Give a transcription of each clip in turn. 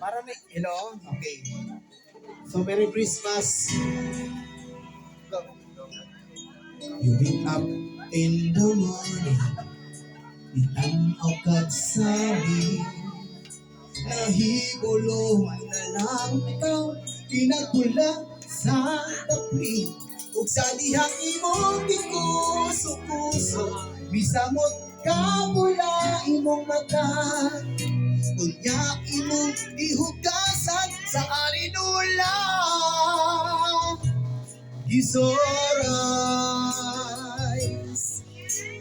Marami. Hello? Okay. So, Merry Christmas. You wake up in the morning, itanaw ka't sabi, nahibulong na lang ikaw, pinagpula sa tapri, ug sa dihang imong gikuso-kuso, misamot ka mula imong mata, unya imong ihugasan sa arinula. Isorais,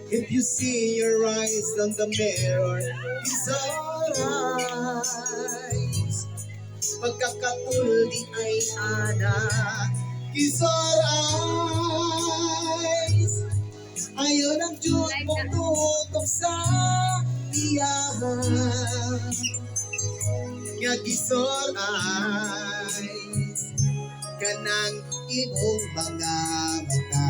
if you see your eyes on the mirror, Isorais, pagkakatuldi ay ana. Isorais, ayaw ng Diyos mong tutok sa iyahan. Nga Isorais, kanang imong mga mata,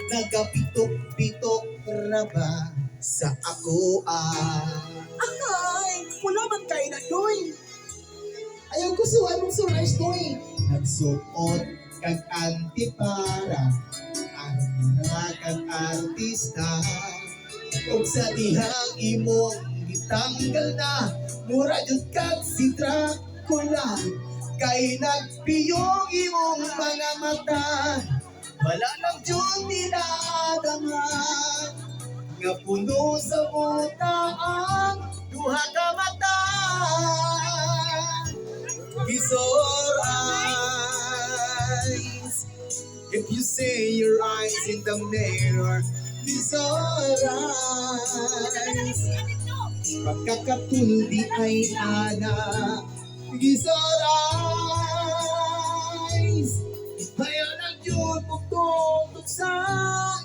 nagapitok-pitok ra ba sa ako Ay, wala man kayo na doy. Ayaw ko suwan mong surais doy. Nagsuot kag antipara, ang kag artista, ug sa dihang imong gitanggal na, mura jud kag si Dracula, kay nagpiyong imong mga mata, wala lang dyan niladama, nga puno sa buta ang duha ka mata. Kisor eyes, if you see your eyes in the mirror, Kisor eyes, pagkakatuldi ay ana. Kisor eyes, ayaw ng Diyos pagtutok sa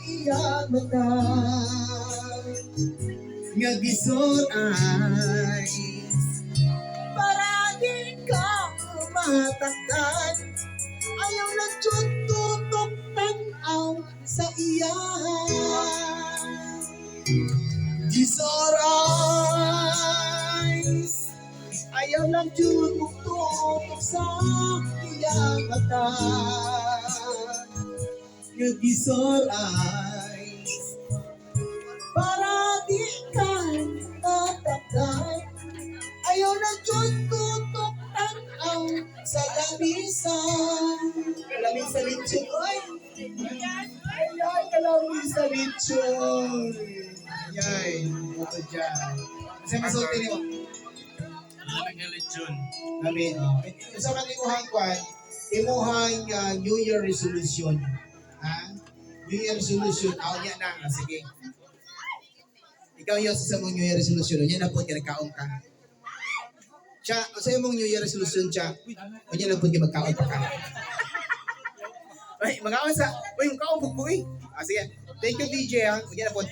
iyang mata, nga Kisor eyes, para di ka mataktan, ayaw ng Diyos tutok tanaw sa iyang Kisor eyes, ayaw lang Diyos tutok sa iyang mata, nga Kisor eyes, para di ka mataktan, ayaw lang Diyos tutok tanaw sa lamisan. Kalamig sa litsyon, oy! Ay, kalamig sa litsyon. Ay, ito dyan. Kasi masulti niyo. Malamig na lechon. Kami, sa kanimuhang kwan, imuhang New Year resolution. Ha? New Year resolution, ako niya na. Sige. Ikaw yung sa mong New Year resolution, yan na po, kinakaong ka. Siya, sa mong New Year resolution siya, o yan na po, magkaon pa ka. Ay, mag-aon sa, uy, magkaon po po eh. Sige, thank you DJ ha, o yan na po.